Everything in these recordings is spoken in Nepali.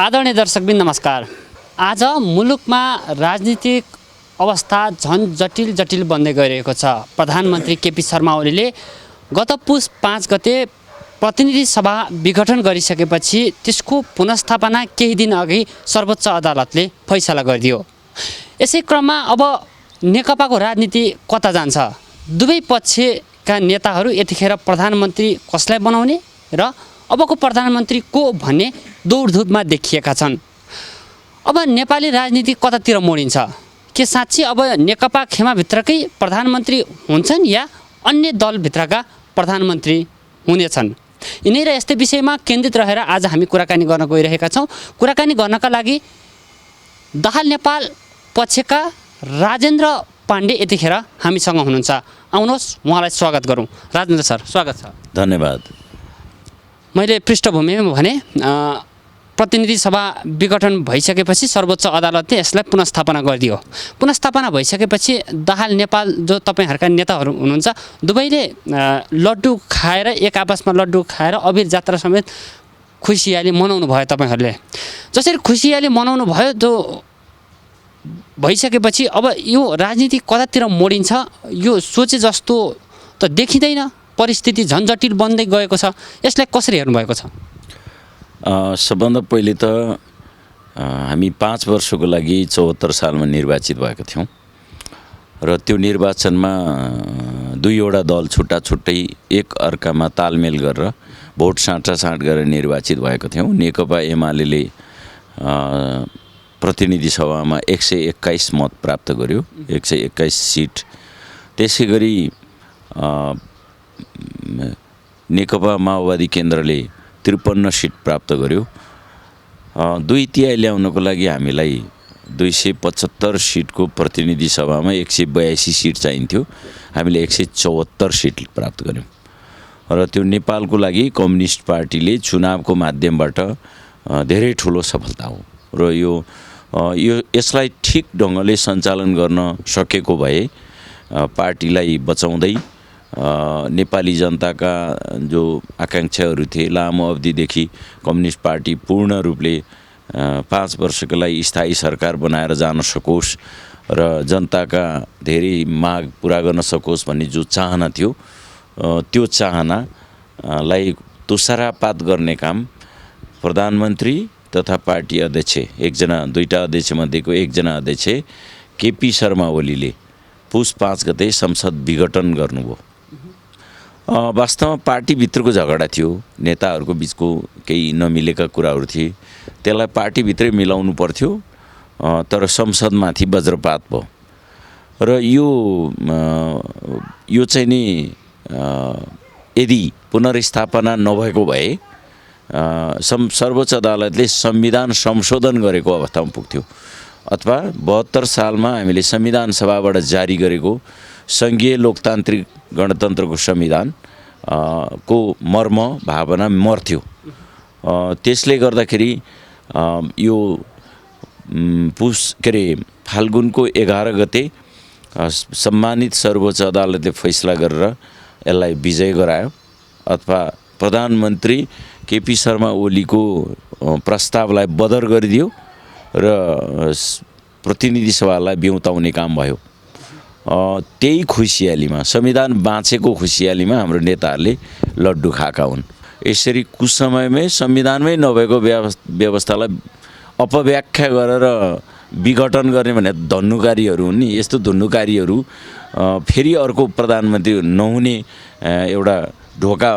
आदरणीय दर्शकबिन नमस्कार। आज मुलुकमा राजनीतिक अवस्था झन जटिल बन्दै गइरहेको छ। प्रधानमन्त्री केपी शर्मा ओलीले गत पुस 5 गते प्रतिनिधि सभा विघटन गरिसकेपछि त्यसको पुनर्स्थापना केही दिन अघि सर्वोच्च अदालतले फैसला गरिदियो। यसै क्रममा अब नेकपाको राजनीति कता जान्छ? दुवै पक्षका नेताहरू यतिखेर प्रधानमन्त्री कसलाई बनाउने र अबको प्रधानमन्त्री को भन्ने दौडधुपमा देखिएका छन्। अब नेपाली राजनीति कतातिर मोडिन्छ? के साँच्चै अब नेकपा खेमाभित्रकै प्रधानमन्त्री हुन्छन् या अन्य दलभित्रका प्रधानमन्त्री हुनेछन्? यिनै र यस्तै विषयमा केन्द्रित रहेर आज हामी कुराकानी गर्न गइरहेका छौँ। कुराकानी गर्नका लागि दाहाल नेपाल पक्षका राजेन्द्र पाण्डे यतिखेर हामीसँग हुनुहुन्छ। आउनुहोस् उहाँलाई स्वागत गरौँ। राजेन्द्र सर, स्वागत छ। धन्यवाद। मैले पृष्ठभूमिमा भने प्रतिनिधि सभा विघटन भइसकेपछि सर्वोच्च अदालतले यसलाई पुनर्स्थापना गरिदियो। पुनर्स्थापना भइसकेपछि दाहाल नेपाल जो तपाईँहरूका नेताहरू हुनुहुन्छ दुवैले लड्डु खाएर एक आपसमा लड्डु खाएर अबिर जात्रा समेत खुसियाली मनाउनु भयो। तपाईँहरूले जसरी खुसियाली मनाउनु भयो त्यो भइसकेपछि अब यो राजनीति कतातिर मोडिन्छ यो सोचे जस्तो त देखिँदैन। परिस्थिति झन् जटिल बन्दै गएको छ। यसलाई कसरी हेर्नुभएको छ? सबभन्दा पहिले त हामी 5 वर्षको लागि 74 सालमा निर्वाचित भएको थियौँ र त्यो निर्वाचनमा दुईवटा दल छुट्टा छुट्टै एक अर्कामा तालमेल गरेर भोट साँटासाँट गरेर निर्वाचित भएको थियौँ। नेकपा एमाले प्रतिनिधि सभामा 121 मत प्राप्त गर्यो, 121 सिट। त्यसै गरी नेकपा माओवादी केन्द्रले 53 सिट प्राप्त गर्यो। 2/3 ल्याउनको लागि हामीलाई 275 सिटको प्रतिनिधि सभामा 182 सिट चाहिन्थ्यो। हामीले 174 सिट प्राप्त गर्यौँ र त्यो नेपालको लागि कम्युनिस्ट पार्टीले चुनावको माध्यमबाट धेरै ठुलो सफलता हो र यसलाई ठिक ढङ्गले सञ्चालन गर्न सकेको भए पार्टीलाई बचाउँदै नेपाली जनताका जो आकाङ्क्षाहरू थिए लामो अवधिदेखि कम्युनिस्ट पार्टी पूर्ण रूपले 5 वर्षको लागि स्थायी सरकार बनाएर जान सकोस् र जनताका धेरै माग पुरा गर्न सकोस् भन्ने जो चाहना थियो त्यो चाहनालाई तुषारापात गर्ने काम प्रधानमन्त्री तथा पार्टी अध्यक्ष दुईटा अध्यक्षमध्येको एकजना अध्यक्ष केपी शर्मा ओलीले पुस 5 गते संसद विघटन गर्नुभयो। वास्तवमा पार्टीभित्रको झगडा थियो, नेताहरूको बिचको केही नमिलेका कुराहरू थिए, त्यसलाई पार्टीभित्रै मिलाउनु पर्थ्यो तर संसदमाथि वज्रपात भयो र यो चाहिँ नि यदि पुनर्स्थापना नभएको भए सर्वोच्च अदालतले संविधान संशोधन गरेको अवस्थामा पुग्थ्यो अथवा 72 सालमा हामीले संविधान सभाबाट जारी गरेको सङ्घीय लोकतान्त्रिक गणतन्त्रको संविधान को मर्म भावना मर्थ्यो। त्यसले गर्दाखेरि यो फाल्गुनको 11 गते सम्मानित सर्वोच्च अदालतले फैसला गरेर यसलाई विजय गरायो अथवा प्रधानमन्त्री केपी शर्मा ओलीको प्रस्तावलाई बदर गरिदियो र प्रतिनिधि सभालाई बिउताउने काम भयो। त्यही खुसियालीमा संविधान बाँचेको खुसियालीमा हाम्रो नेताहरूले लड्डु खाएका हुन्। यसरी कुसमयमै संविधानमै नभएको व्यवस्थालाई अपव्याख्या गरेर विघटन गर्ने भने धन्नुकारीहरू हुन् नि। यस्तो धन्नुकारीहरू फेरि अर्को प्रधानमन्त्री नहुने एउटा ढोका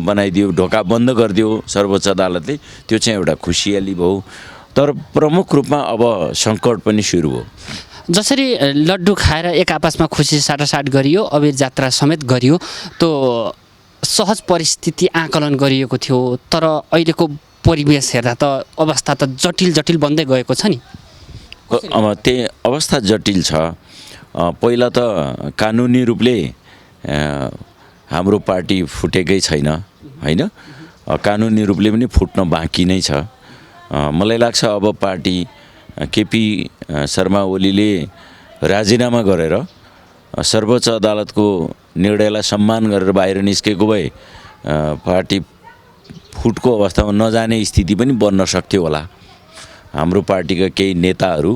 बनाइदियो, ढोका बन्द गरिदियो सर्वोच्च अदालतले। त्यो चाहिँ एउटा खुसियाली भयो। तर प्रमुख रूपमा अब सङ्कट पनि सुरु हो। जसरी लड्डु खाएर एक आपसमा खुसी साटासाट गरियो, अबिर जात्रा समेत गरियो, त्यो सहज परिस्थिति आकलन गरिएको थियो। तर अहिलेको परिवेश हेर्दा त अवस्था त जटिल बन्दै गएको छ नि। अब त्यही अवस्था जटिल छ। पहिला त कानुनी रूपले हाम्रो पार्टी फुटेकै छैन, होइन? कानुनी रूपले पनि फुट्न बाँकी नै छ। मलाई लाग्छ अब पार्टी केपी शर्मा ओलीले राजीनामा गरेर सर्वोच्च अदालतको निर्णयलाई सम्मान गरेर बाहिर निस्केको भए पार्टी फुटको अवस्थामा नजाने स्थिति पनि बन्न सक्थ्यो होला। हाम्रो पार्टीका केही नेताहरू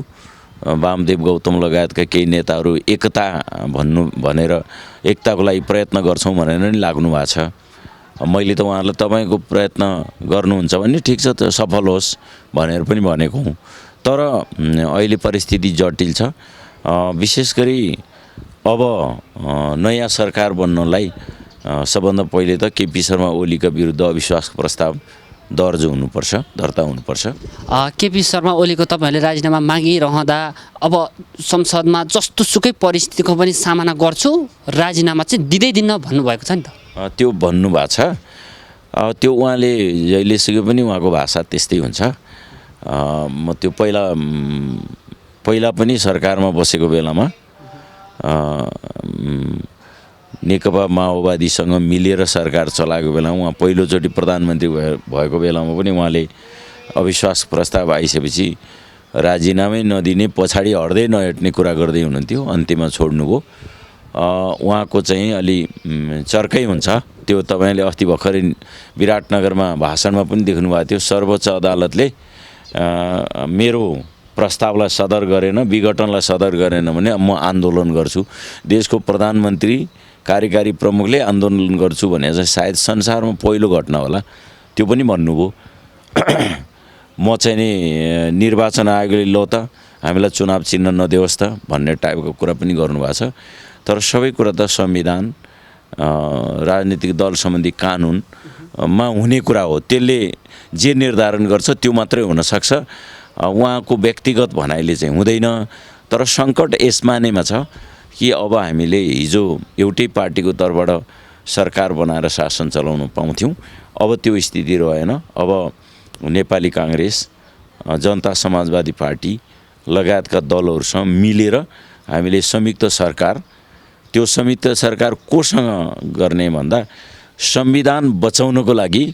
वामदेव गौतम लगायतका केही नेताहरू एकता भनेर एकताको लागि प्रयत्न गर्छौँ भनेर नि लाग्नु भएको छ। मैले त उहाँहरूलाई तपाईँको प्रयत्न गर्नुहुन्छ भने ठिक छ, त सफल होस् भनेर पनि भनेको हुँ। तर अहिले परिस्थिति जटिल छ। विशेष गरी अब नयाँ सरकार बन्नलाई सबभन्दा पहिले त केपी शर्मा ओलीका विरुद्ध अविश्वासको प्रस्ताव दर्ता हुनुपर्छ। केपी शर्मा ओलीको तपाईँहरूले राजीनामा मागिरहँदा अब संसदमा जस्तो सुकै परिस्थितिको पनि सामना गर्छु, राजीनामा चाहिँ दिँदिनँ भन्नुभएको छ नि त। त्यो भन्नुभएको छ। त्यो उहाँले जहिलेसुकै पनि उहाँको भाषा त्यस्तै हुन्छ। म त्यो पहिला पनि सरकारमा बसेको बेलामा नेकपा माओवादीसँग मिलेर सरकार चलाएको बेलामा उहाँ पहिलोचोटि प्रधानमन्त्री भएको बेलामा पनि उहाँले अविश्वास प्रस्ताव आइसकेपछि राजीनामै नदिने, पछाडि हट्दै नहट्ने कुरा गर्दै हुनुहुन्थ्यो। अन्त्यमा छोड्नुभयो। उहाँको चाहिँ अलि चर्कै हुन्छ। त्यो तपाईँले अस्ति भर्खरै विराटनगरमा भाषणमा पनि देख्नुभएको थियो। सर्वोच्च अदालतले मेरो प्रस्तावलाई सदर गरेन, विघटनलाई सदर गरेन भने म आन्दोलन गर्छु। देशको प्रधानमन्त्री कार्यकारी प्रमुखले आन्दोलन गर्छु भने चाहिँ सायद संसारमा पहिलो घटना होला। त्यो पनि भन्नुभयो। म चाहिँ नि निर्वाचन आयोगले ल त हामीलाई चुनाव चिन्ह नदियोस् त भन्ने टाइपको कुरा पनि गर्नुभएको छ। तर सबै कुरा त संविधान, राजनीतिक दल सम्बन्धी कानुनमा हुने कुरा हो। त्यसले जे निर्धारण गर्छ त्यो मात्रै हुनसक्छ। उहाँको व्यक्तिगत भनाइले चाहिँ हुँदैन। तर सङ्कट यसमा नैमा छ कि अब हामीले हिजो एउटै पार्टीको तर्फबाट सरकार बनाएर शासन चलाउन पाउँथ्यौँ। अब त्यो स्थिति रहेन। अब नेपाली काङ्ग्रेस, जनता समाजवादी पार्टी लगायतका दलहरूसँग मिलेर हामीले संयुक्त सरकार, त्यो संयुक्त सरकार कोसँग गर्ने भन्दा संविधान बचाउनको लागि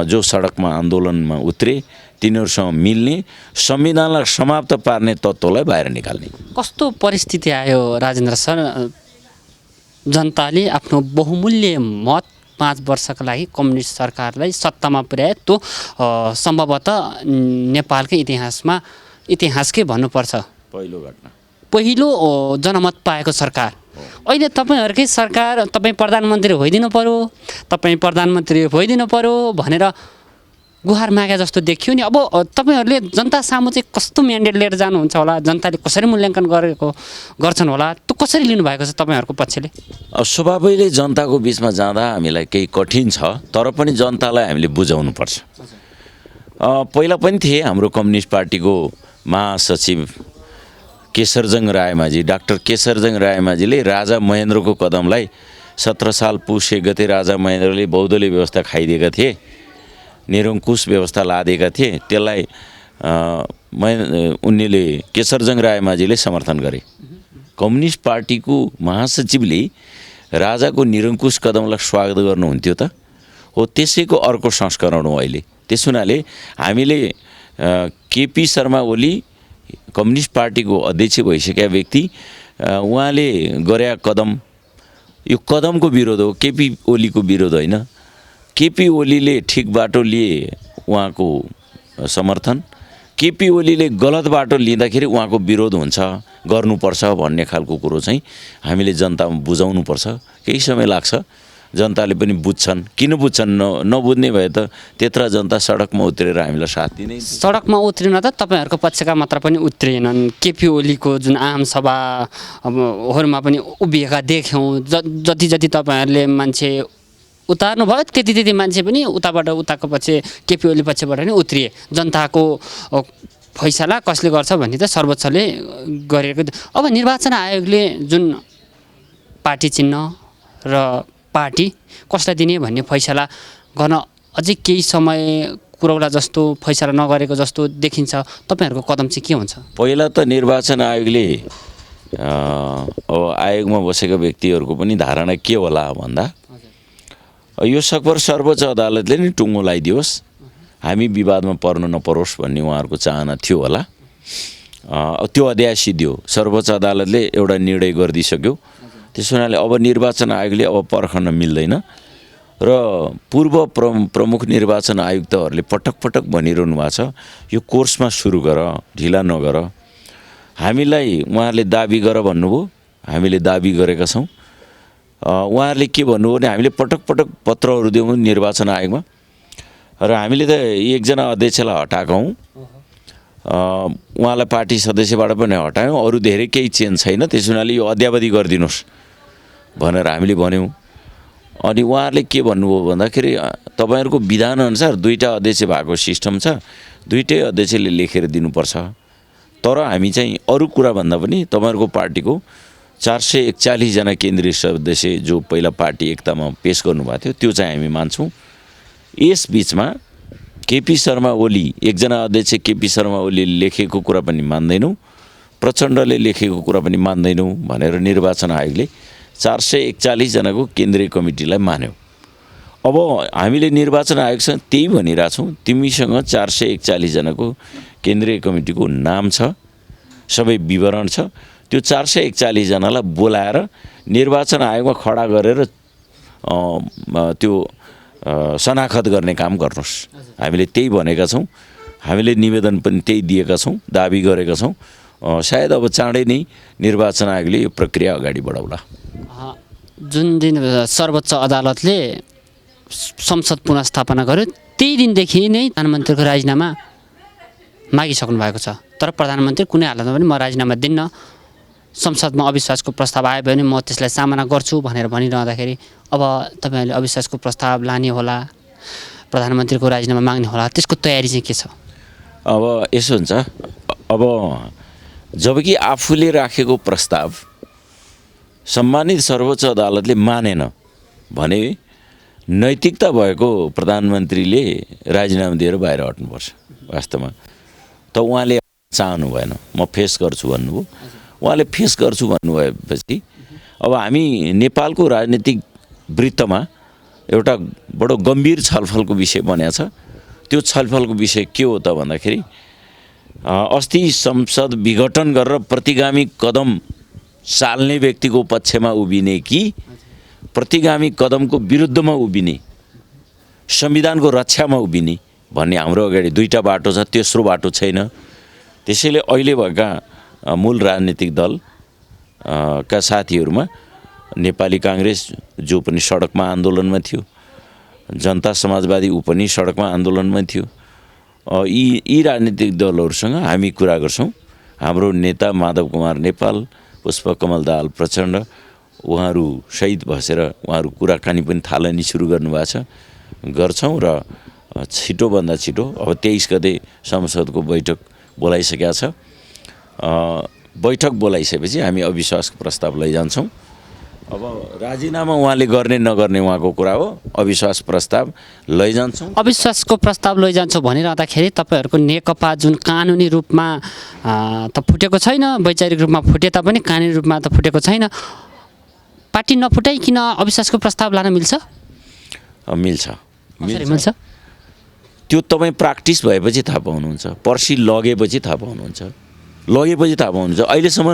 जो सडकमा आन्दोलनमा उत्रे तिनीहरूसँग मिल्ने, संविधानलाई समाप्त पार्ने तत्त्वलाई बाहिर निकाल्ने। कस्तो परिस्थिति आयो राजेन्द्र सर? जनताले आफ्नो बहुमूल्य मत 5 वर्षका लागि कम्युनिस्ट सरकारलाई सत्तामा पुर्याए। त्यो सम्भवतः नेपालकै इतिहासकै भन्नुपर्छ पहिलो जनमत पाएको सरकार। अहिले तपाईँहरूकै सरकार, तपाईँ प्रधानमन्त्री होइदिनु पर्यो भनेर गुहार मागे जस्तो देखियो नि। अब तपाईँहरूले जनता सामु चाहिँ कस्तो म्यान्डेट लिएर जानुहुन्छ होला? जनताले कसरी मूल्याङ्कन गर्छन् होला? त्यो कसरी लिनुभएको छ तपाईँहरूको पक्षले? स्वभावैले जनताको बिचमा जाँदा हामीलाई केही कठिन छ, तर पनि जनतालाई हामीले बुझाउनुपर्छ। पहिला पनि थिए हाम्रो कम्युनिस्ट पार्टीको महासचिव केशरजङ रायमाझी, डाक्टर केशरजङ रायमाझीले राजा महेन्द्रको कदमलाई 17 साल पुस 1 गते राजा महेन्द्रले बौद्धले व्यवस्था खाइदिएका थिए, निरङ्कुश व्यवस्था लादेका थिए। त्यसलाई उनले केशरजङ रायमाझीले समर्थन गरे। कम्युनिस्ट पार्टीको महासचिवले राजाको निरङ्कुश कदमलाई स्वागत गर्नुहुन्थ्यो त हो। त्यसैको अर्को संस्करण हो अहिले। त्यस हुनाले हामीले केपी शर्मा ओली कम्युनिस्ट पार्टीको अध्यक्ष भइसकेका व्यक्ति, उहाँले गरेका कदम, यो कदमको विरोध हो, केपी ओलीको विरोध होइन। केपी ओलीले ठिक बाटो लिए उहाँको समर्थन, केपी ओलीले गलत बाटो लिँदाखेरि उहाँको विरोध हुन्छ, गर्नुपर्छ भन्ने खालको कुरो चाहिँ हामीले जनतामा बुझाउनुपर्छ। केही समय लाग्छ, जनताले पनि बुझ्छन्। किन बुझ्छन्? नबुझ्ने भए त त्यत्रा जनता सडकमा उत्रेर हामीलाई साथ दिने। सडकमा उत्रिन त तपाईँहरूको पक्षका मात्र पनि उत्रिएनन्। केपी ओलीको जुन आम सभाहरूमा पनि उभिएका देख्यौँ। जति तपाईँहरूले मान्छे उतार्नु भयो त्यति मान्छे पनि उताको पछि केपी ओली पक्षबाट नै उत्रिए। जनताको फैसला कसले गर्छ भन्ने त सर्वोच्चले गरेको। अब निर्वाचन आयोगले जुन पार्टी चिन्ह र पार्टी कसलाई दिने भन्ने फैसला गर्न अझै केही समय कुरौला जस्तो, फैसला नगरेको जस्तो देखिन्छ। तपाईँहरूको कदम चाहिँ के हुन्छ? पहिला त निर्वाचन आयोगले अब आयोगमा बसेका व्यक्तिहरूको पनि धारणा के होला भन्दा यो सकभर सर्वोच्च अदालतले नै टुङ्गो लगाइदियोस्, हामी विवादमा पर्न नपरोस् भन्ने उहाँहरूको चाहना थियो होला। त्यो अध्याय सिद्धियो। सर्वोच्च अदालतले एउटा निर्णय गरिदिइसक्यो। त्यस हुनाले अब निर्वाचन आयोगले अब पर्खन मिल्दैन र पूर्व प्रमुख निर्वाचन आयुक्तहरूले पटक पटक भनिरहनु भएको छ यो कोर्समा सुरु गर, ढिला नगर। हामीलाई उहाँहरूले दाबी गर भन्नुभयो, हामीले दाबी गरेका छौँ। उहाँहरूले के भन्नुभयो भने हामीले पटक पटक पत्रहरू दियौँ निर्वाचन आयोगमा र हामीले त एकजना अध्यक्षलाई हटाएका हौँ, उहाँलाई पार्टी सदस्यबाट पनि हटायौँ, अरू धेरै केही चेन्ज छैन, त्यस हुनाले यो अद्यावधि गरिदिनुहोस् भनेर हामीले भन्यौँ। अनि उहाँहरूले के भन्नुभयो भन्दाखेरि तपाईँहरूको विधानअनुसार 2टा अध्यक्ष भएको सिस्टम छ, 2टै अध्यक्षले लेखेर दिनुपर्छ, तर हामी चाहिँ अरू कुरा भन्दा पनि तपाईँहरूको पार्टीको 441 जना केन्द्रीय सदस्य जो पहिला पार्टी एकतामा पेश गर्नुभएको थियो त्यो चाहिँ हामी मान्छौँ। यस बिचमा केपी शर्मा ओली, एकजना अध्यक्ष केपी शर्मा ओलीले लेखेको कुरा पनि मान्दैनौँ, प्रचण्डले लेखेको कुरा पनि मान्दैनौँ भनेर निर्वाचन आयोगले 441 जनाको केन्द्रीय कमिटीलाई मान्यो। अब हामीले निर्वाचन आयोगसँग त्यही भनिरहेछौँ, तिमीसँग 441 जनाको केन्द्रीय कमिटीको नाम छ, सबै विवरण छ, त्यो 441 जनालाई बोलाएर निर्वाचन आयोगमा खडा गरेर त्यो शनाखत गर्ने काम गर्नुहोस्। हामीले त्यही भनेका छौँ, हामीले निवेदन पनि त्यही दिएका छौँ, दाबी गरेका छौँ। सायद अब चाँडै नै निर्वाचन आयोगले यो प्रक्रिया अगाडि बढाउला। जुन दिन सर्वोच्च अदालतले संसद पुनर्स्थापना गर्यो त्यही दिनदेखि नै प्रधानमन्त्रीको राजीनामा मागिसक्नु भएको छ, तर प्रधानमन्त्री कुनै हालतमा पनि म राजीनामा दिन्न, संसदमा अविश्वासको प्रस्ताव आयो भने म त्यसलाई सामना गर्छु भनेर भनिरहँदाखेरि अब तपाईँहरूले अविश्वासको प्रस्ताव लाने होला, प्रधानमन्त्रीको राजीनामा माग्ने होला, त्यसको तयारी चाहिँ के छ? अब यसो हुन्छ, अब जबकि आफूले राखेको प्रस्ताव सम्मानित सर्वोच्च अदालतले मानेन भने नैतिकता भएको प्रधानमन्त्रीले राजीनामा दिएर बाहिर हट्नुपर्छ। वास्तवमा त उहाँले चाहनु भएन, म फेस गर्छु भन्नुभयो, उहाँले फेस गर्छु भन्नुभएपछि अब हामी नेपालको राजनीतिक वृत्तमा एउटा बडो गम्भीर छलफलको विषय बनेको छ। त्यो छलफलको विषय के हो त भन्दाखेरि अस्ति संसद विघटन गरेर प्रतिगामी कदम चाल्ने व्यक्तिको पक्षमा उभिने कि प्रतिगामी कदमको विरुद्धमा उभिने, संविधानको रक्षामा उभिने भन्ने हाम्रो अगाडि 2टा बाटो छ, तेस्रो बाटो छैन। त्यसैले अहिले भएका मूल राजनीतिक दल का साथीहरूमा नेपाली काङ्ग्रेस जो पनि सडकमा आन्दोलनमा थियो, जनता समाजवादी ऊ पनि सडकमा आन्दोलनमा थियो, यी राजनीतिक दलहरूसँग हामी कुरा गर्छौँ। हाम्रो नेता माधव कुमार नेपाल, पुष्पकमल दाहाल प्रचण्ड उहाँहरू शहीद भसेर उहाँहरू कुराकानी पनि थालनी सुरु गर्नुभएको छ, गर्छौँ र छिटोभन्दा छिटो अब 23 गते संसदको बैठक बोलाइसकेका छ। बैठक बोलाइसकेपछि हामी अविश्वासको प्रस्ताव लैजान्छौँ। अब राजीनामा उहाँले गर्ने नगर्ने उहाँको कुरा हो, अविश्वास प्रस्ताव लैजान्छौँ। अविश्वासको प्रस्ताव लैजान्छौँ भनिरहँदाखेरि तपाईँहरूको नेकपा जुन कानुनी रूपमा त फुटेको छैन, वैचारिक रूपमा फुटे तापनि कानुनी रूपमा त फुटेको छैन, पार्टी नफुटाइकन अविश्वासको प्रस्ताव लान मिल्छ? मिल्छ, मिल्छ। त्यो तपाईँ प्र्याक्टिस भएपछि थाहा पाउनुहुन्छ, पर्सि लगेपछि थाहा पाउनुहुन्छ, लगेपछि थाहा पाउनुहुन्छ। अहिलेसम्म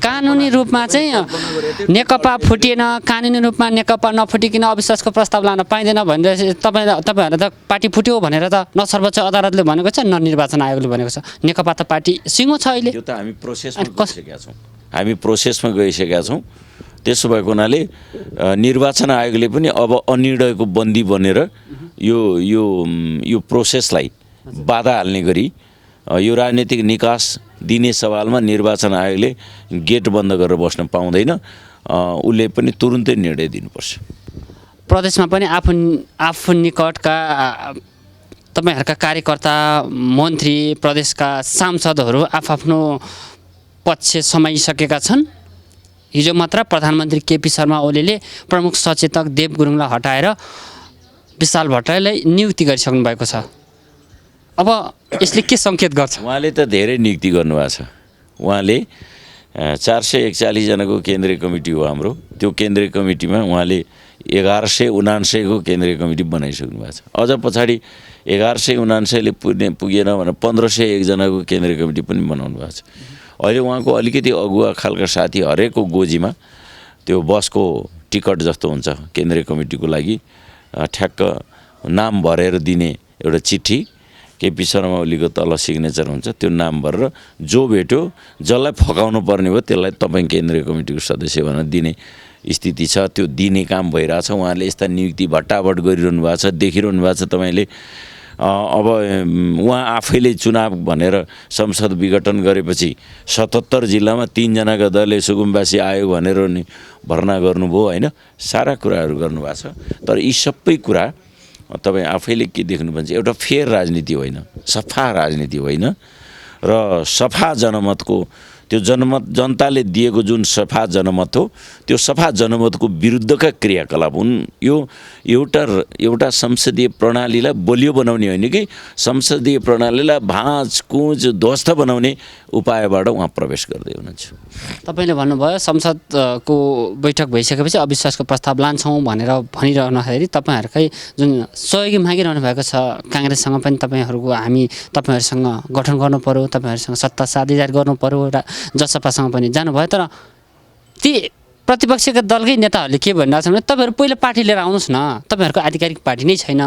कानुनी रूपमा चाहिँ नेकपा फुटिएन, कानुनी रूपमा नेकपा नफुटिकन अविश्वासको प्रस्ताव लान पाइँदैन भनेर तपाईँहरूले त पार्टी फुट्यो भनेर त न सर्वोच्च अदालतले भनेको छ न निर्वाचन आयोगले भनेको छ। नेकपा त पार्टी सिङ्गो छ अहिले। त्यो त हामी प्रोसेसमा गइसकेका छौँ, हामी प्रोसेसमा गइसकेका छौँ। त्यसो भएको हुनाले निर्वाचन आयोगले पनि अब अनिर्णयको बन्दी बनेर यो प्रोसेसलाई बाधा हाल्ने गरी यो राजनीतिक निकास दिने सवालमा निर्वाचन आयोगले गेट बन्द गरेर बस्न पाउँदैन, उसले पनि तुरुन्तै निर्णय दिनुपर्छ। प्रदेशमा पनि आफू निकटका तपाईँहरूका कार्यकर्ता, मन्त्री, प्रदेशका सांसदहरू आफ्नो पक्ष समाइसकेका छन्। हिजो मात्र प्रधानमन्त्री केपी शर्मा ओलीले प्रमुख सचेतक देव गुरुङलाई हटाएर विशाल भट्टराईलाई नियुक्ति गरिसक्नु भएको छ। अब यसले के सङ्केत गर्छ? उहाँले त धेरै नियुक्ति गर्नुभएको छ। उहाँले 441 जनाको केन्द्रीय कमिटी हो हाम्रो, त्यो केन्द्रीय कमिटीमा उहाँले 1179 को केन्द्रीय कमिटी बनाइसक्नु भएको छ। अझ पछाडि 1179ले पुगेन भने 1501 जनाको केन्द्रीय कमिटी पनि बनाउनु भएको छ। अहिले उहाँको अलिकति अगुवा खालका साथी हरेकको गोजीमा त्यो बसको टिकट जस्तो हुन्छ केन्द्रीय कमिटीको लागि ठ्याक्क नाम भरेर दिने एउटा चिठी केपी शर्मा ओलीको तल सिग्नेचर हुन्छ त्यो नाम भरेर जो भेट्यो जसलाई फकाउनु पर्ने भयो त्यसलाई तपाईँ केन्द्रीय कमिटीको सदस्य भनेर दिने स्थिति छ त्यो दिने काम भइरहेछ उहाँहरूले यस्ता नियुक्ति भट्टाभट गरिरहनु भएको छ देखिरहनु भएको छ तपाईँले अब उहाँ आफैले चुनाव भनेर संसद विघटन गरेपछि 77 जिल्लामा 3 जनाका दलले सुकुम्बासी आयो भनेर नि भर्ना गर्नुभयो होइन सारा कुराहरू गर्नुभएको छ तर यी सबै कुरा तपाईँ आफैले के देख्नुहुन्छ एउटा फेयर राजनीति होइन सफा राजनीति होइन र सफा जनमतको त्यो जनमत जनताले दिएको जुन सफा जनमत हो त्यो सफा जनमतको विरुद्धका क्रियाकलाप हुन् यो एउटा संसदीय प्रणालीलाई बलियो बनाउने होइन कि संसदीय प्रणालीलाई भाँचकुँच ध्वस्त बनाउने उपायबाट उहाँ प्रवेश गर्दै हुनुहुन्छ तपाईँले भन्नुभयो संसदको बैठक भइसकेपछि अविश्वासको प्रस्ताव लान्छौँ भनेर भनिरहँदाखेरि तपाईँहरूकै जुन सहयोगी मागिरहनु भएको छ काङ्ग्रेससँग पनि तपाईँहरूसँग गठन गर्नु पर्यो तपाईँहरूसँग सत्ता साझेदारी गर्नु पर्यो र जसपासँग पनि जानुभयो तर ती प्रतिपक्षका दलकै नेताहरूले के भनिरहेको छ भने तपाईँहरू पहिला पार्टी लिएर आउनुहोस् न तपाईँहरूको आधिकारिक पार्टी नै छैन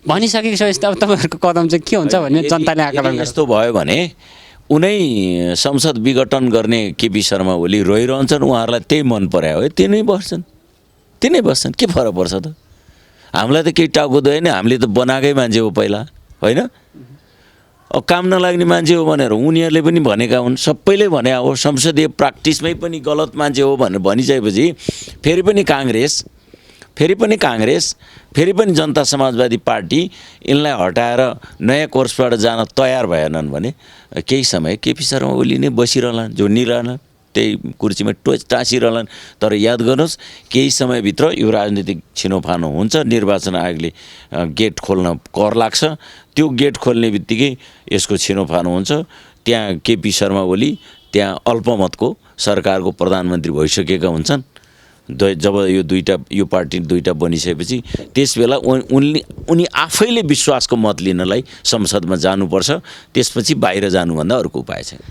भनिसकेको छ अब तपाईँहरूको कदम चाहिँ के हुन्छ भन्ने जनताले आकलन गर्छ। यस्तो भयो भने उनै संसद विघटन गर्ने केपी शर्मा ओली रहिरहन्छन् उहाँहरूलाई त्यही मन परायो है तिनै बस्छन् के फरक पर्छ त हामीलाई त केही टाउकोदैन हामीले त बनाएकै मान्छे हो पहिला होइन काम नलाग्ने मान्छे हो भनेर उनीहरूले पनि भनेका हुन् सबैले भने हो संसदीय प्र्याक्टिसमै पनि गलत मान्छे हो भनेर भनिसकेपछि फेरि पनि काङ्ग्रेस फेरि पनि जनता समाजवादी पार्टी यिनलाई हटाएर नयाँ कोर्सबाट जान तयार भएनन् भने केही समय केपी शर्मा ओली नै बसिरहलान् झुन्डिरहलान् त्यही कुर्सीमा टाँसिरहलान् तर याद गर्नुहोस् केही समयभित्र यो राजनीतिक छिनोफानो हुन्छ निर्वाचन आयोगले गेट खोल्न कर लाग्छ त्यो गेट खोल्ने बित्तिकै यसको छिनोफानो हुन्छ त्यहाँ केपी शर्मा ओली त्यहाँ अल्पमतको सरकारको प्रधानमन्त्री भइसकेका हुन्छन् जब यो पार्टी दुईटा बनिसकेपछि त्यसबेला उनी आफैले विश्वासको मत लिनलाई संसदमा जानुपर्छ त्यसपछि बाहिर जानुभन्दा अर्को उपाय छैन।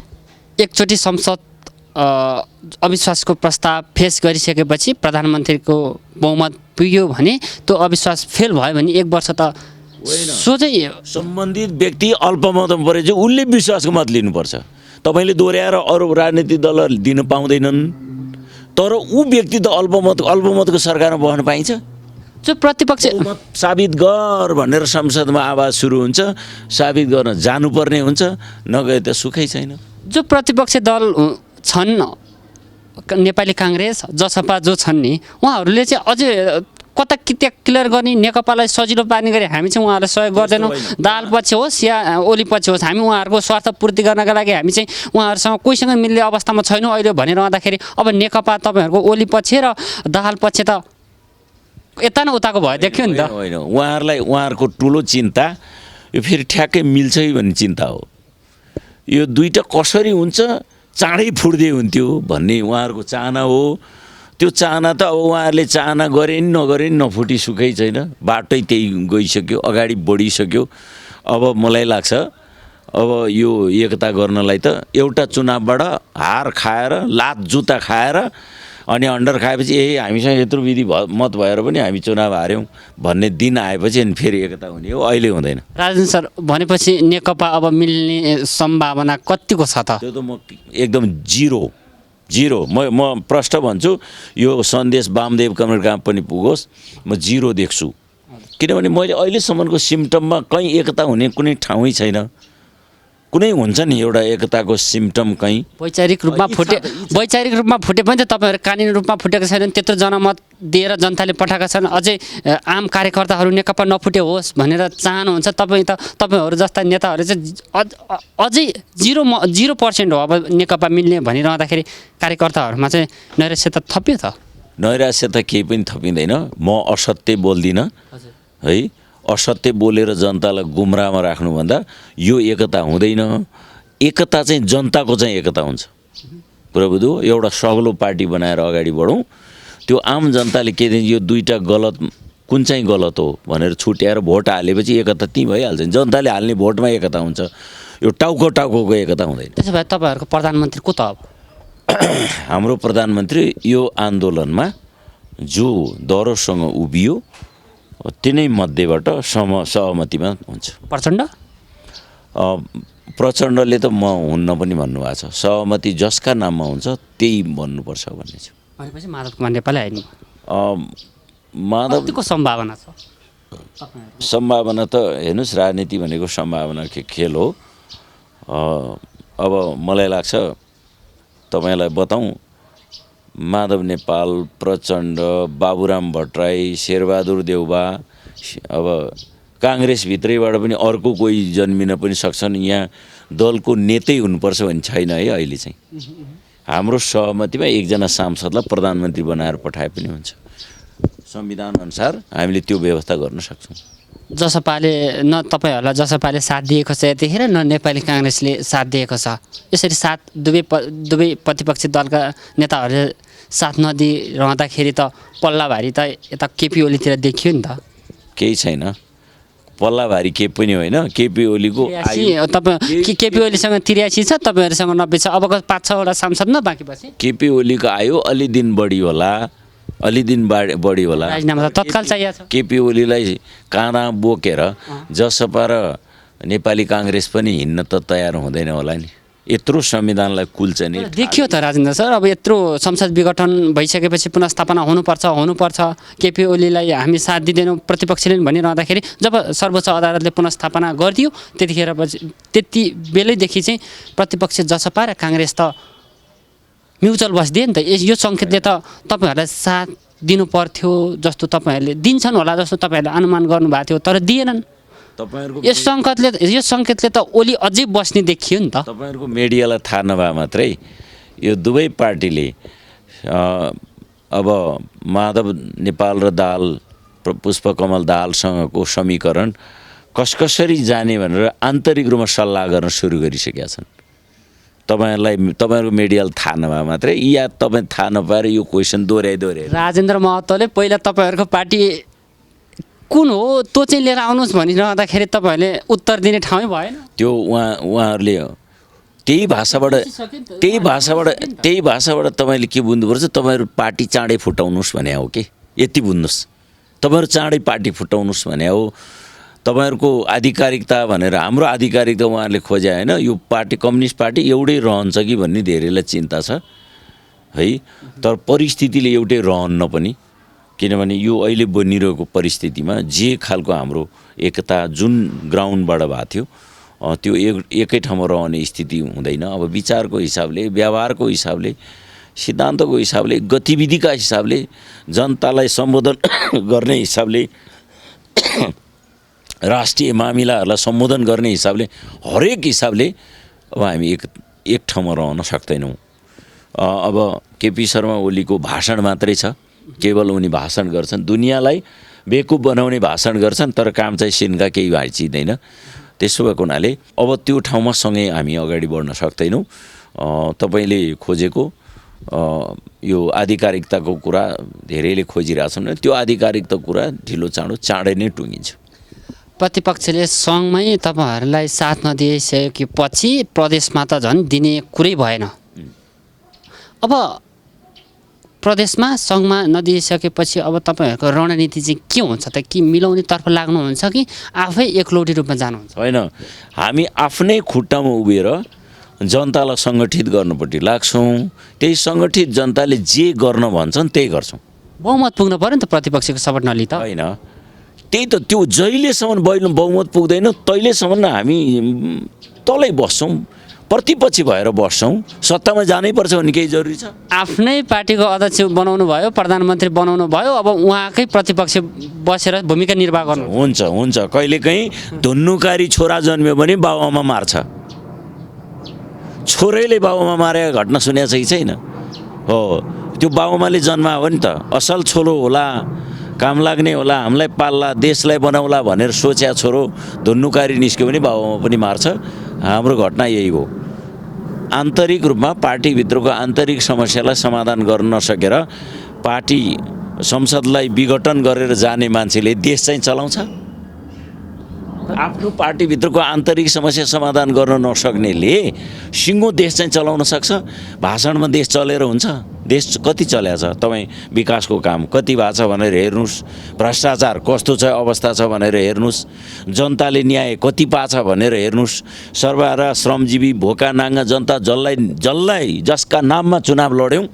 एकचोटि संसद अविश्वासको प्रस्ताव फेस गरिसकेपछि प्रधानमन्त्रीको बहुमत पुग्यो भने त्यो अविश्वास फेल भयो भने 1 वर्ष त सोझै सम्बन्धित व्यक्ति अल्पमतमा परेपछि उसले विश्वासको मत लिनुपर्छ तपाईँले दोहोऱ्याएर अरू राजनीतिक दलहरूले दिन पाउँदैनन् तर ऊ व्यक्ति त अल्पमतको सरकारमा बस्न पाइन्छ जो प्रतिपक्ष साबित गर भनेर संसदमा आवाज सुरु हुन्छ साबित गर्न जानुपर्ने हुन्छ नगए त सुखै छैन। जो प्रतिपक्ष दल छन् नेपाली काङ्ग्रेस जसपा जो छन् नि उहाँहरूले चाहिँ अझै कता कित्या क्लियर गर्ने नेकपालाई सजिलो पार्ने गरी हामी चाहिँ उहाँहरूलाई सहयोग गर्दैनौँ दाल पक्ष होस् या ओली पक्ष होस् हामी उहाँहरूको स्वार्थ पूर्ति गर्नका लागि हामी चाहिँ उहाँहरूसँग कोहीसँग मिल्ने अवस्थामा छैनौँ अहिले भनेर आउँदाखेरि अब नेकपा तपाईँहरूको ओली पक्ष र दाहाल पक्ष त यता न उताको भयो देख्यो नि त होइन उहाँहरूको ठुलो चिन्ता यो फेरि ठ्याक्कै मिल्छ कि भन्ने चिन्ता हो यो दुईटा कसरी हुन्छ चाँडै फुट्दै हुन्थ्यो भन्ने उहाँहरूको चाहना हो त्यो चाहना त अब उहाँहरूले चाहना गरे नि नगरे नि नफुटी सुखै छैन बाटै त्यही गइसक्यो अगाडि बढिसक्यो अब मलाई लाग्छ अब यो एकता गर्नलाई त एउटा चुनावबाट हार खाएर लात जुत्ता खाएर अनि अन्डर खाएपछि हामीसँग यत्रो विधि मत भएर पनि हामी चुनाव हार्यौँ भन्ने दिन आएपछि अनि फेरि एकता हुने हो अहिले हुँदैन। राजन सर भनेपछि नेकपा अब मिल्ने सम्भावना कतिको छ त? त्यो त म एकदम जिरो म प्रष्ट भन्छु यो सन्देश वामदेव कमरेड कहाँ पनि पुगोस् म जिरो देख्छु किनभने मैले अहिलेसम्मको सिम्टममा कहीँ एकता हुने कुनै ठाउँै छैन कुनै हुन्छ नि एउटा एकताको सिम्टम कहीँ वैचारिक रूपमा फुटे पनि त तपाईँहरू कानुनी रूपमा फुटेका छैनन् त्यत्रो जनमत दिएर जनताले पठाएका छन् अझै आम कार्यकर्ताहरू नेकपा नफुटे होस् भनेर चाहनुहुन्छ तपाईँहरू जस्ता नेताहरू चाहिँ अझै 0% हो अब नेकपा मिल्ने भनिरहँदाखेरि कार्यकर्ताहरूमा चाहिँ नैराश्यता थपियो त? नैराश्यता केही पनि थपिँदैन म असत्य बोल्दिनँ है असत्य बोलेर जनतालाई गुमराहमा राख्नुभन्दा यो एकता हुँदैन एकता चाहिँ जनताको चाहिँ एकता हुन्छ कुरा बुझ्यो एउटा सग्लो पार्टी बनाएर अगाडि बढौँ त्यो आम जनताले के दिन्छ यो दुईटा गलत कुन चाहिँ गलत हो भनेर छुट्याएर भोट हालेपछि एकता त्यहीँ भइहाल्छ जनताले हाल्ने भोटमा एकता हुन्छ यो टाउको एकता हुँदैन। त्यसो भए तपाईँहरूको प्रधानमन्त्री को त अब? हाम्रो प्रधानमन्त्री यो आन्दोलनमा जो दरोसँग उभियो तिनै मध्येबाट सहमतिमा हुन्छ। प्रचण्ड प्रचण्डले त म हुन्न पनि भन्नुभएको छ। सहमति जसका नाममा हुन्छ त्यही भन्नुपर्छ भन्ने छ। भनेपछि माधव कुमार नेपालले आइनु माधव कतिको सम्भावना छ? सम्भावना त हेर्नुहोस्, राजनीति भनेको सम्भावना खेल हो। अब मलाई लाग्छ तपाईँलाई बताउँ, माधव नेपाल, प्रचण्ड, बाबुराम भट्टराई, शेरबहादुर देउबा, अब काङ्ग्रेसभित्रैबाट पनि अर्को कोही जन्मिन पनि सक्छन्। यहाँ दलको नेतै हुनुपर्छ भन्ने छैन है। अहिले चाहिँ हाम्रो सहमतिमा एकजना सांसदलाई प्रधानमन्त्री बनाएर पठाए पनि हुन्छ। संविधान अनुसार हामीले त्यो व्यवस्था गर्न सक्छौँ। जसपाले न तपाईँहरूलाई जसपाले साथ दिएको छ यतिखेर, न नेपाली काङ्ग्रेसले साथ दिएको छ। यसरी साथ दुवै प्रतिपक्षी दलका नेताहरूले साथ नदिइरहँदाखेरि त पल्लाभारी त यता केपी ओलीतिर देखियो नि त। केही छैन, पल्लाभारी केही पनि होइन। केपी ओलीको तपाईँ केपी ओलीसँग 83 छ, तपाईँहरूसँग 90 छ। अबको 5-6 वटा सांसद न बाँकी पछि केपी ओलीको आयो, अलि दिन बढी होला। राजीनामा त तत्काल चाहिएको छ। केपी ओलीलाई काँधा बोकेर जसपा र नेपाली काङ्ग्रेस पनि हिँड्न त तयार हुँदैन होला नि। यत्रो संविधानलाई कुल्छ नि। देखियो त राजेन्द्र सर, अब यत्रो संसद विघटन भइसकेपछि पुनर्स्थापना हुनुपर्छ। केपी ओलीलाई हामी साथ दिँदैनौँ प्रतिपक्षले भनिरहँदाखेरि जब सर्वोच्च अदालतले पुनर्स्थापना गरिदियो त्यतिखेर त्यति बेलैदेखि चाहिँ प्रतिपक्ष जसपा र काङ्ग्रेस त म्युचुअल बसिदिए नि त। यो सङ्केतले त तपाईँहरूलाई साथ दिनु पर्थ्यो जस्तो तपाईँहरूले दिन्छन् होला जस्तो तपाईँहरूले अनुमान गर्नुभएको थियो, तर दिएनन्। यो सङ्केतले त ओली अझै बस्ने देखियो नि त। तपाईँहरूको मिडियालाई थाहा नभए मात्रै यो दुवै पार्टीले अब माधव नेपाल र दाहाल पुष्पकमल दाहालसँगको समीकरण कसरी जाने भनेर आन्तरिक रूपमा सल्लाह गर्न सुरु गरिसकेका छन्। तपाईँहरूको मिडियाले थाहा नभए मात्रै, या तपाईँ थाहा नपाएर यो क्वेसन दोहोऱ्याइ राजेन्द्र महतोले पहिला तपाईँहरूको पार्टी कुन हो त्यो चाहिँ लिएर आउनुहोस् भनिरहँदाखेरि तपाईँहरूले उत्तर दिने ठाउँै भएन। त्यो उहाँहरूले त्यही भाषाबाट तपाईँले के बुझ्नुपर्छ, तपाईँहरू पार्टी चाँडै फुटाउनुहोस् भने हो कि यति बुझ्नुहोस्। तपाईँहरू चाँडै पार्टी फुटाउनुहोस् भने हो। तपाईँहरूको आधिकारिकता भनेर हाम्रो आधिकारिकता उहाँहरूले खोजे होइन। यो पार्टी कम्युनिस्ट पार्टी एउटै रहन्छ कि भन्ने धेरैलाई चिन्ता छ है। तर परिस्थितिले एउटै रहन्न पनि, किनभने यो अहिले बनिरहेको परिस्थितिमा जे खालको हाम्रो एकता जुन ग्राउन्डबाट भएको थियो त्यो एकै ठाउँमा रहने स्थिति हुँदैन। अब विचारको हिसाबले, व्यवहारको हिसाबले, सिद्धान्तको हिसाबले, गतिविधिका हिसाबले, जनतालाई सम्बोधन गर्ने हिसाबले, राष्ट्रिय मामिलाहरूलाई सम्बोधन गर्ने हिसाबले, हरेक हिसाबले अब हामी एक ठाउँमा रहन सक्दैनौँ। अब केपी शर्मा ओलीको भाषण मात्रै छ, केवल उनी भाषण गर्छन्, दुनियाँलाई बेकुब बनाउने भाषण गर्छन्, तर काम चाहिँ सिनका केही भाइचिँदैन। त्यसो भएको हुनाले अब त्यो ठाउँमा सँगै हामी अगाडि बढ्न सक्दैनौँ। तपाईँले खोजेको यो आधिकारिकताको कुरा धेरैले खोजिरहेछन्, त्यो आधिकारिकता कुरा ढिलो चाँडै नै टुङ्गिन्छ। प्रतिपक्षले सङ्घमै तपाईँहरूलाई साथ नदिइसकेपछि प्रदेशमा त झन् दिने कुरै भएन। अब प्रदेशमा सङ्घमा नदिइसकेपछि अब तपाईँहरूको रणनीति चाहिँ के हुन्छ त? कि मिलाउनेतर्फ लाग्नुहुन्छ कि आफै एकलौटी रूपमा जानुहुन्छ? होइन, हामी आफ्नै खुट्टामा उभिएर जनतालाई सङ्गठित गर्नुपट्टि लाग्छौँ। त्यही सङ्गठित जनताले जे गर्न भन्छन् त्यही गर्छौँ। बहुमत पुग्न पऱ्यो नि त, प्रतिपक्षको सपोर्ट नलिई त होइन। त्यही त, त्यो जहिलेसम्म बहुमत पुग्दैन तहिलेसम्म हामी तलै बस्छौँ, प्रतिपक्षी भएर बस्छौँ। सत्तामा जानै पर्छ भन्ने केही जरुरी छ? आफ्नै पार्टीको अध्यक्ष बनाउनु भयो, प्रधानमन्त्री बनाउनु भयो, अब उहाँकै प्रतिपक्ष बसेर भूमिका निर्वाह गर्नु हुन्छ। कहिलेकाहीँ धुन्नुकारी छोरा जन्म्यो भने बाबुआमा मार्छ। छोरैले बाबुआमा मारेको घटना सुनेको छ कि छैन? हो, त्यो बाबुआमाले जन्मायो भने त असल छोरो होला, काम लाग्ने होला, हामीलाई पाल्ला, देशलाई बनाउला भनेर सोच्या छोरो धुन्नुकारी निस्क्यो भने बाबुआमा पनि मार्छ। हाम्रो घटना यही हो। आन्तरिक रूपमा पार्टीभित्रको आन्तरिक समस्यालाई समाधान गर्न नसकेर पार्टी संसदलाई विघटन गरेर जाने मान्छेले देश चाहिँ चलाउँछ? आफ्नो पार्टीभित्रको आन्तरिक समस्या समाधान गर्न नसक्नेले सिङ्गो देश चाहिँ चलाउन सक्छ? भाषणमा देश चलेर हुन्छ? देश कति चलेको छ, तपाईँ विकासको काम कति भएको छ भनेर हेर्नुहोस्, भ्रष्टाचार कस्तो छ अवस्था छ भनेर हेर्नुहोस्, जनताले न्याय कति पाछ भनेर हेर्नुहोस्, सर्वहारा श्रमजीवी भोका नाङ्गा जनता जसलाई जसका नाममा चुनाव लड्यौँ,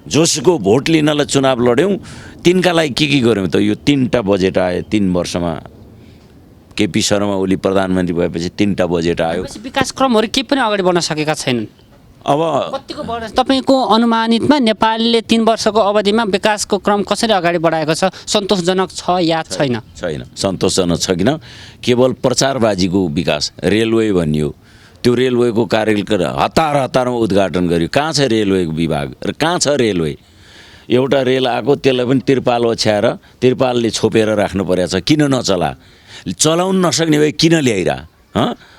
जसको भोट लिनलाई चुनाव लड्यौँ, तिनका लागि के गर्यौँ त? यो 3टा बजेट आयो 3 वर्षमा। केपी शर्मा ओली प्रधानमन्त्री भएपछि 3टा बजेट आयो। विकास क्रमहरू केही पनि अगाडि बढ्न सकेका छैनन्। अब कतिको बढ्छ तपाईँको अनुमानितमा? नेपालले 3 वर्षको अवधिमा विकासको क्रम कसरी अगाडि बढाएको छ? सन्तोषजनक छ या छैन? छैन, सन्तोषजनक छ किन? केवल प्रचारबाजीको विकास। रेलवे भनियो, त्यो रेलवेको कार्यक्रम हतारमा उद्घाटन गर्यो। कहाँ छ रेलवे विभाग र कहाँ छ रेलवे? एउटा रेल आएको, त्यसलाई पनि तिरपाल ओछ्याएर तिरपालले छोपेर राख्नु परेको छ। किन नचला? चलाउन नसक्ने भए किन ल्याइरह?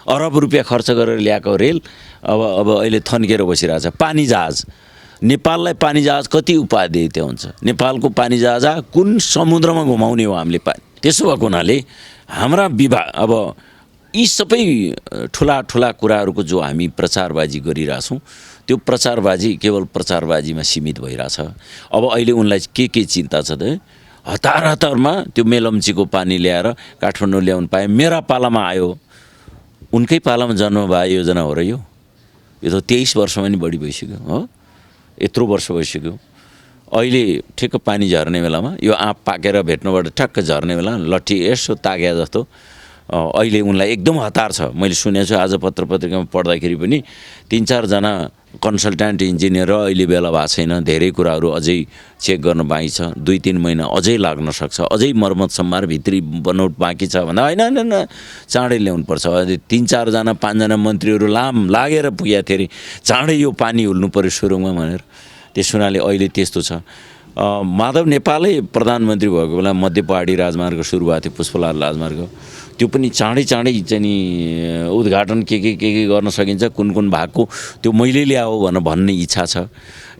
अरब रुपियाँ खर्च गरेर ल्याएको रेल अब अहिले थन्केर बसिरहेछ। पानी जहाज, नेपाललाई पानी जहाज कति उपादेय हुन्छ? नेपालको पानी जहाज कुन समुद्रमा घुमाउने हो हामीले पानी? त्यसो भएको हुनाले हाम्रा विभाग अब यी सबै ठुला कुराहरूको जो हामी प्रचारबाजी गरिरहेछौँ, त्यो प्रचारबाजी केवल प्रचारबाजीमा सीमित भइरहेछ। अब अहिले उनलाई के चिन्ता छ त? हतारमा त्यो मेलम्चीको पानी ल्याएर काठमाडौँ ल्याउनु पाए। मेरा पालामा आयो, उनकै पालामा जन्म भए योजना हो र यो त 23 वर्षमा नि बढी भइसक्यो हो, यत्रो वर्ष भइसक्यो। अहिले ठिक्क पानी झर्ने बेलामा यो आँप पाकेर भेट्नुबाट ठ्याक्क झर्ने बेला लट्ठी यसो ताग्या जस्तो अहिले उनलाई एकदम हतार छ। मैले सुनेको छु आज पत्रिकामा पढ्दाखेरि पनि 3-4 जना कन्सल्ट्यान्ट इन्जिनियर अहिले बेला भएको छैन, धेरै कुराहरू अझै चेक गर्न बाँकी छ, 2-3 महिना अझै लाग्न सक्छ, अझै मर्मत सम्मार भित्री बनोट बाँकी छ भन्दा होइन चाँडै ल्याउनुपर्छ। अझै 3-4 जना 5 जना मन्त्रीहरू लागेर पुगेका थिए चाँडै यो पानी हुल्नु पऱ्यो सुरुङमा भनेर। त्यस हुनाले अहिले त्यस्तो छ। माधव नेपालै प्रधानमन्त्री भएको बेला मध्य पहाडी राजमार्ग सुरु भएको थियो, पुष्पलाल राजमार्ग, त्यो पनि चाँडै चाहिँ नि उद्घाटन के गर्न सकिन्छ, कुन भागको त्यो मैले ल्याऊ भन्ने इच्छा छ।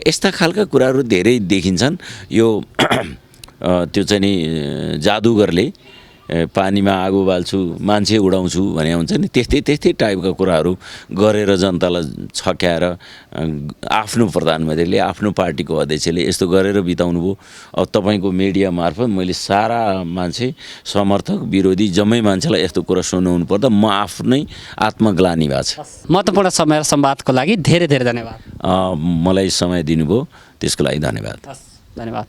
यस्ता खालका कुराहरू धेरै देखिन्छन्। यो त्यो चाहिँ नि जादुगरले पानीमा आगो बाल्छु मान्छे उडाउँछु भने हुन्छ नि, त्यस्तै टाइपका कुराहरू गरेर जनतालाई छक्याएर आफ्नो प्रधानमन्त्रीले आफ्नो पार्टीको अध्यक्षले यस्तो गरेर बिताउनु भयो। अब तपाईँको मिडिया मार्फत मैले सारा मान्छे समर्थक विरोधी जम्मै मान्छेलाई यस्तो कुरा सुनाउनु पर्दा म आफ्नै आत्मग्लानी भएको छ। महत्त्वपूर्ण समय र संवादको लागि धेरै धन्यवाद। मलाई समय दिनुभयो त्यसको लागि धन्यवाद। धन्यवाद।